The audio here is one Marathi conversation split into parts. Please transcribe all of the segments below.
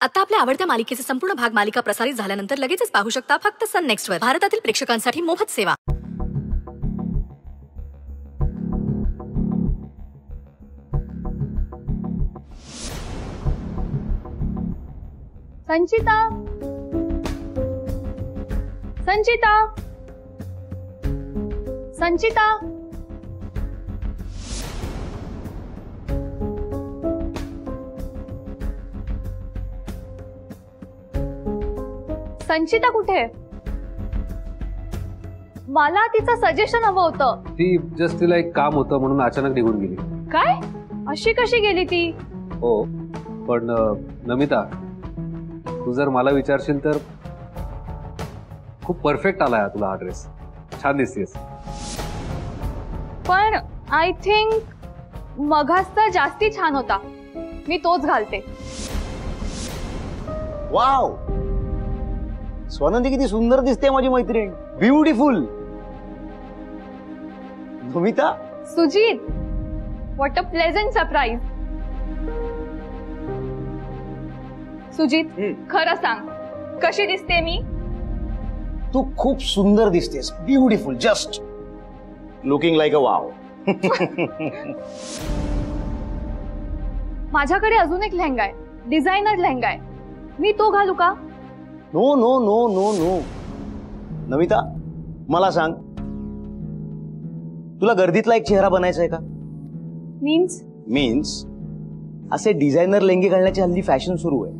आता आपल्या आवडत्या मालिकेचे संपूर्ण भाग मालिका प्रसारित झाल्यानंतर लगेचच पाहू शकता फक्त सन नेक्स्ट वर. भारतातील प्रेक्षकांसाठी मोफत सेवा. संचिता, संचिता, संचिता. संचिता कुठे? मला तिचं सजेशन हवं होतं. ती जस्ट तिला एक काम होतं म्हणून अचानक निघून गेली. काय? अशी कशी गेली ती? हो, पण नमिता, तू जर मला विचारशील तर खूप परफेक्ट आलाय तुला हा ड्रेस. छान दिसतेस. पण आय थिंक मघाचा जास्ती छान होता. मी तोच घालते. वाव, स्वानंदी किती सुंदर दिसते माझी मैत्रीण. Beautiful. Namita. Sujit, what a pleasant surprise. Sujit, खरं सांग, कशी दिसते मी? तू खूप सुंदर दिसतेस. Beautiful. Just looking like a wow. माझ्याकडे अजून एक लेहंगा आहे, डिझायनर लेहंगा आहे. मी तो घालू का? No no no no no. Namita, मला सांग, तुला गर्दीतला एक चेहरा बनायचा आहे का? मीन्स असे डिझायनर लेहंगे घालण्याची हल्ली फॅशन सुरू आहे.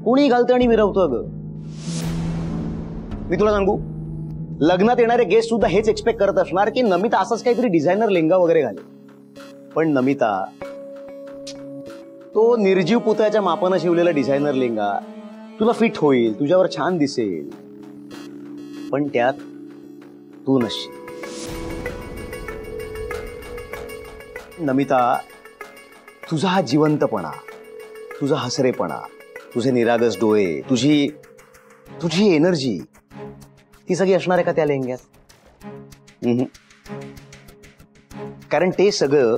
कोणी घालतं आणि मिरवतं ग. मी तुला सांगू, लग्नात येणारे गेस्ट सुद्धा हेच एक्सपेक्ट करत असणार की नमिता असंच काहीतरी डिझायनर लेहंगा वगैरे घाले. पण नमिता, तो निर्जीव पुतळ्याच्या मापानं शिवलेला डिझायनर लेहंगा तुला फिट होईल, तुझ्यावर छान दिसेल, पण त्यात तू नसशील. नमिता, तुझा हा जिवंतपणा, तुझा हसरेपणा, तुझे निरागस डोळे, तुझी एनर्जी, ती सगळी असणार आहे का त्या लेहंग्यात? कारण ते सगळं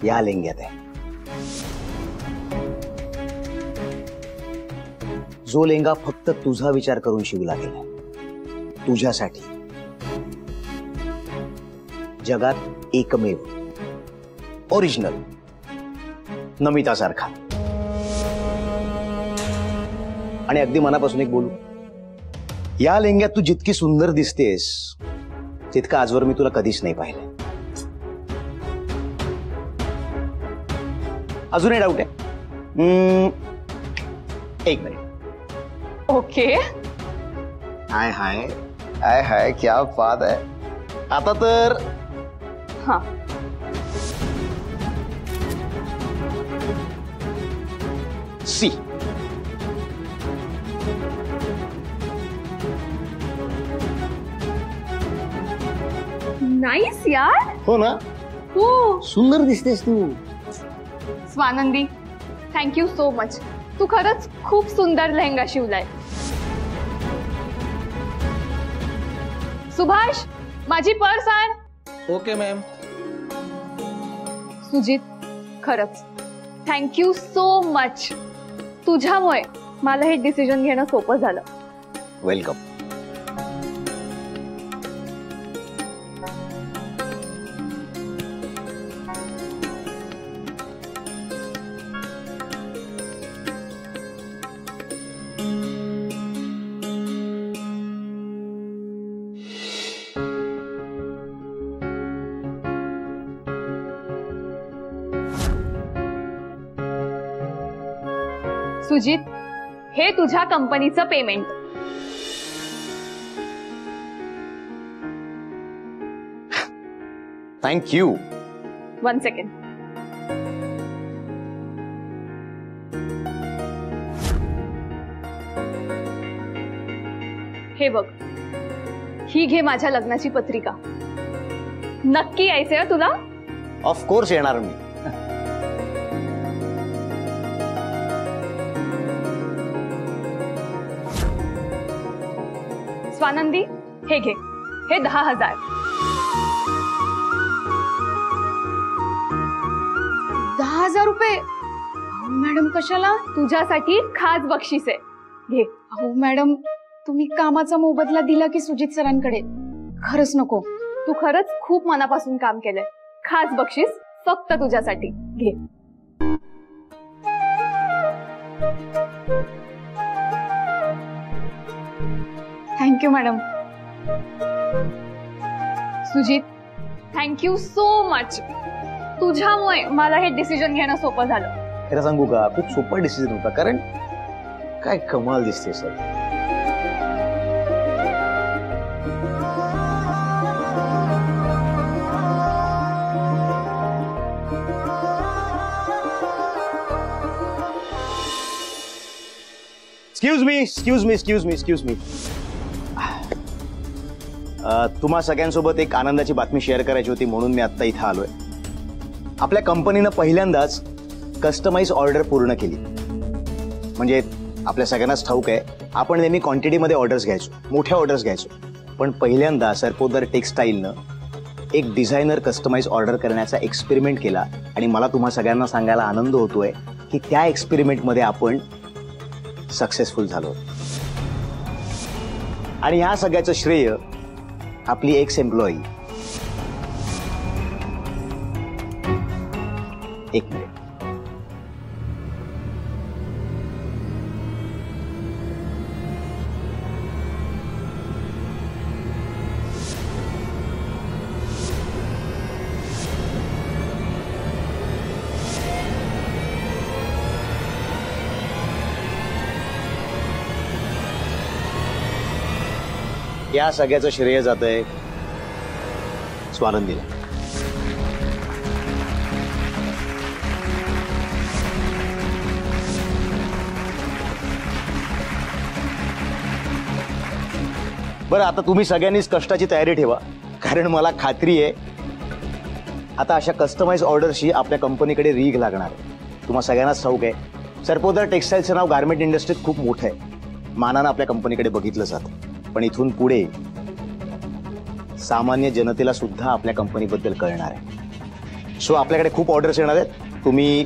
या लेहंग्यात आहे. जो लेहंगा फक्त तुझा विचार करून शिवला गेला, तुझ्यासाठी, जगात एकमेव, ओरिजिनल, नमिता सारखा. आणि अगदी मनापासून एक बोलू, या लेहंग्यात तू जितकी सुंदर दिसतेस तितकं आजवर मी तुला कधीच नाही पाहिलं. अजूनही डाऊट आहे? एक मिनिट. ओके. हाय हाय हाय हाय, क्या बात आहे. आता तर हा, सी. नाईस यार. हो ना, हो. सुंदर दिसतेस तू. Swanandi, thank you so much. तू खरंच खूप सुंदर लेहंगा शिवलाय. सुभाष, माझी पर्स आण. Okay ma'am. सुजित, खरंच थँक्यू सो मच. तुझ्यामुळे मला हे डिसिजन घेणं सोपं झालं. वेलकम. सुजित, हे तुझ्या कंपनीचं पेमेंट. थँक्यू. 1 सेकंड. हे बघ, ही घे माझ्या लग्नाची पत्रिका. नक्की यायचंय हं तुला? ऑफकोर्स येणार मी. स्वानंदी, हे घे, हे 10,000. 10,000 रुपये? अहो मॅडम कशाला? तुझ्यासाठी खास बक्षीस आहे, घे. अहो मॅडम, तुम्ही कामाचा मोबदला दिला की सुजित सरांकडे? खरंच नको. तू खरंच खूप मनापासून काम केलंय. खास बक्षीस फक्त तुझ्यासाठी, घे. Thank you madam. Sujit, thank you so much. तुझ्यामुळे मला हे डिसिजन घेणं सोपं झालं. खरं सांगू का, खूप सोपा डिसिजन होता, कारण काय कमाल दिसते सर. Excuse me. तुम्हा सगळ्यांसोबत एक आनंदाची बातमी शेअर करायची होती, म्हणून मी आता इथं आलोय. आपल्या कंपनीनं पहिल्यांदाच कस्टमाइज ऑर्डर पूर्ण केली. म्हणजे आपल्या सगळ्यांनाच ठाऊक आहे, आपण नेहमी क्वांटिटीमध्ये ऑर्डर्स घ्यायचो, मोठ्या ऑर्डर्स घ्यायचो. पण पहिल्यांदा सर्पोदर टेक्सटाईलनं एक डिझायनर कस्टमाइज ऑर्डर करण्याचा एक्सपेरिमेंट केला. आणि मला तुम्हा सगळ्यांना सांगायला आनंद होतोय की त्या एक्सपेरिमेंटमध्ये आपण सक्सेसफुल झालो. आणि ह्या सगळ्याचं श्रेय आपली एक्स एम्प्लॉई. एक मिनिट. या सगळ्याचं श्रेय जातंय स्वानंदीला. बरं, आता तुम्ही सगळ्यांनीच कष्टाची तयारी ठेवा, कारण मला खात्री आहे आता अशा कस्टमाइज ऑर्डरशी आपल्या कंपनीकडे रीग लागणार आहे. तुम्हा सगळ्यांनाच ठाऊक आहे, सर्पोदर टेक्सटाईलचं नाव गारमेंट इंडस्ट्रीत खूप मोठं आहे, मानानं आपल्या कंपनीकडे बघितलं जातं. पण इथून पुढे सामान्य जनतेला सुद्धा आपल्या कंपनीबद्दल कळणार आहे. सो आपल्याकडे खूप ऑर्डर्स येणार आहेत. तुम्ही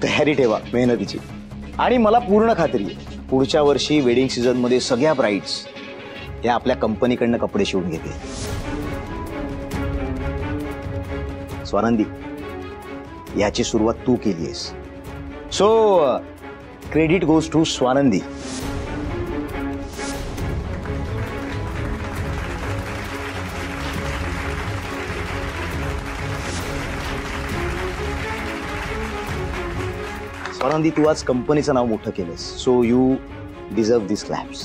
तयारी ठेवा मेहनतीची. आणि मला पूर्ण खात्री आहे, पुढच्या वर्षी वेडिंग सीझनमध्ये सगळ्या ब्राईड्स या आपल्या कंपनीकडनं कपडे शिवून घेतील. स्वानंदी, याची सुरुवात तू केली आहेस, so credit goes to Swanandi. Swanandi, तू आज कंपनीचं नाव मोठं केलंस, so you deserve this claps.